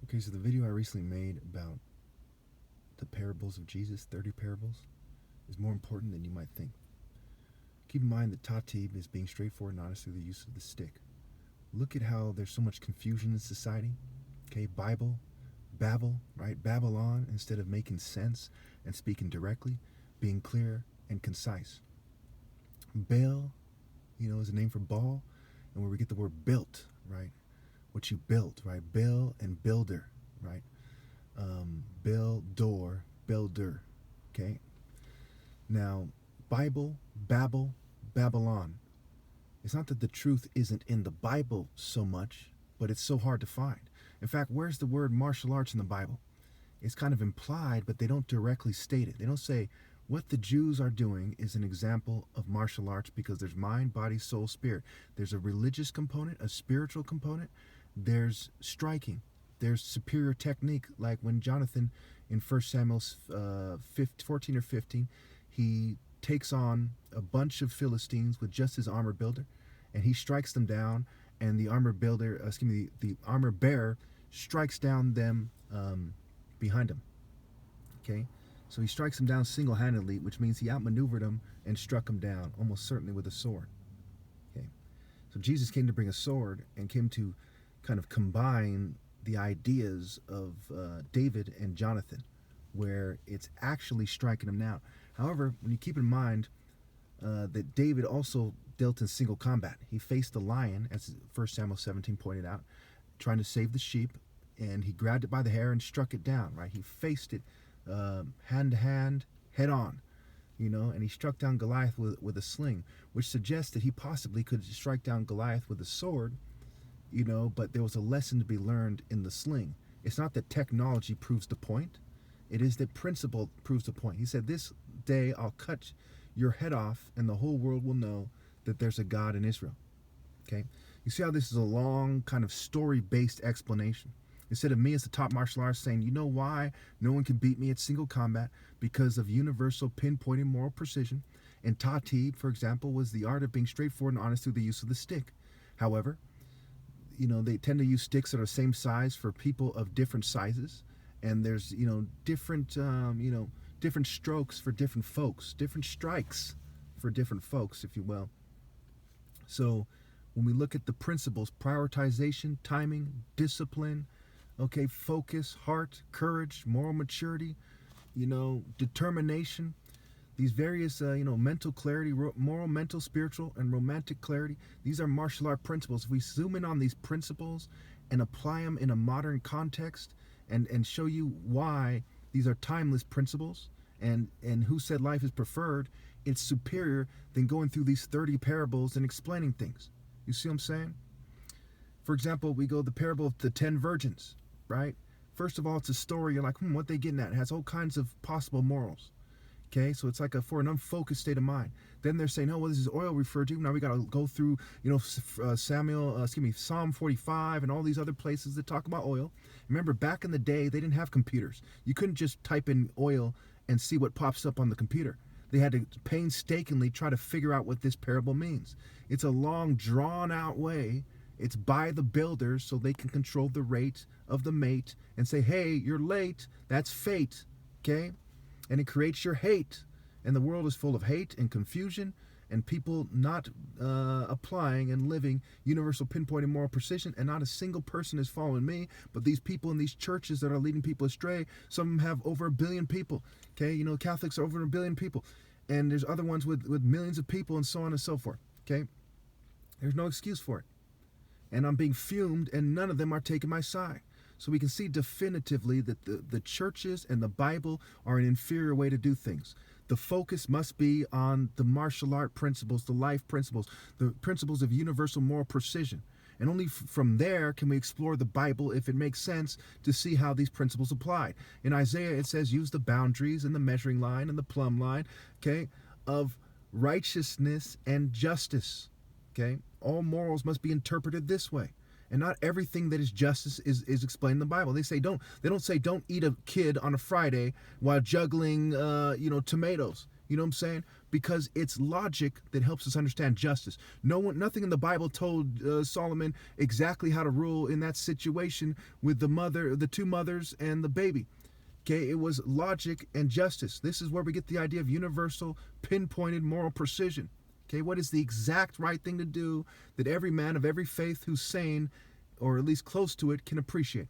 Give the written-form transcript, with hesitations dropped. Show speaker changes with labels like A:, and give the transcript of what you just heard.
A: Okay, so the video I recently made about the parables of Jesus, 30 parables, is more important than you might think. Keep in mind that Tatib is being straightforward and honest through the use of the stick. Look at how there's so much confusion in society. Okay, Bible, Babel, right? Babylon, instead of making sense and speaking directly, being clear and concise. Baal, is a name for Baal, and where we get the word built, right? What you built, right? Baal and builder, right? Builder, builder, okay? Now, Bible, Babel, Babylon. It's not that the truth isn't in the Bible so much, but it's so hard to find. In fact, where's the word martial arts in the Bible? It's kind of implied, but they don't directly state it. They don't say what the Jews are doing is an example of martial arts because there's mind, body, soul, spirit. There's a religious component, a spiritual component. There's striking. There's superior technique, like when Jonathan in 1 Samuel 14 or 15, he takes on a bunch of Philistines with just his armor builder, and he strikes them down, and the armor bearer strikes down them behind him. Okay, so he strikes them down single-handedly, which means he outmaneuvered them and struck them down, almost certainly with a sword. Okay, so Jesus came to bring a sword and came to kind of combine the ideas of David and Jonathan, where it's actually striking them now. However, when you keep in mind that David also dealt in single combat, he faced the lion, as 1 Samuel 17 pointed out, trying to save the sheep, and he grabbed it by the hair and struck it down, right? He faced it hand to hand, head on, and he struck down Goliath with a sling, which suggests that he possibly could strike down Goliath with a sword, but there was a lesson to be learned in the sling. It's not that technology proves the point. It is that principle proves the point. He said, this day I'll cut your head off and the whole world will know that there's a God in Israel. Okay? You see how this is a long kind of story-based explanation. Instead of me as the top martial artist saying, you know why no one can beat me at single combat? Because of universal pinpointing moral precision. And Tatib, for example, was the art of being straightforward and honest through the use of the stick. However, they tend to use sticks that are the same size for people of different sizes. And there's, different strokes for different folks, different strikes for different folks, if you will. So when we look at the principles, prioritization, timing, discipline, focus, heart, courage, moral maturity, determination, these various, mental clarity, moral, mental, spiritual, and romantic clarity, these are martial art principles. If we zoom in on these principles and apply them in a modern context and show you why these are timeless principles and who said life is preferred, it's superior than going through these 30 parables and explaining things. You see what I'm saying? For example, we go the parable of the 10 virgins, right? First of all, it's a story. You're like, what they getting at? It has all kinds of possible morals. Okay, so it's like for an unfocused state of mind. Then they're saying, oh, well, this is oil referred to. Now we got to go through, Psalm 45 and all these other places that talk about oil. Remember, back in the day, they didn't have computers. You couldn't just type in oil and see what pops up on the computer. They had to painstakingly try to figure out what this parable means. It's a long, drawn-out way. It's by the builders so they can control the rate of the mate and say, hey, you're late. That's fate, okay? And it creates your hate. And the world is full of hate and confusion and people not applying and living universal pinpointing moral precision, and not a single person is following me, but these people in these churches that are leading people astray, some of them have over 1 billion people. Okay, Catholics are over 1 billion people. And there's other ones with millions of people and so on and so forth. Okay? There's no excuse for it. And I'm being fumed and none of them are taking my side. So we can see definitively that the churches and the Bible are an inferior way to do things. The focus must be on the martial art principles, the life principles, the principles of universal moral precision. And only from there can we explore the Bible if it makes sense to see how these principles apply. In Isaiah, it says use the boundaries and the measuring line and the plumb line, okay, of righteousness and justice. Okay, all morals must be interpreted this way. And not everything that is justice is explained in the Bible. They don't say don't eat a kid on a Friday while juggling tomatoes. You know what I'm saying? because it's logic that helps us understand justice. Nothing in the Bible told Solomon exactly how to rule in that situation with the two mothers and the baby. Okay, it was logic and justice. This is where we get the idea of universal, pinpointed moral precision. Okay, what is the exact right thing to do that every man of every faith who's sane, or at least close to it, can appreciate?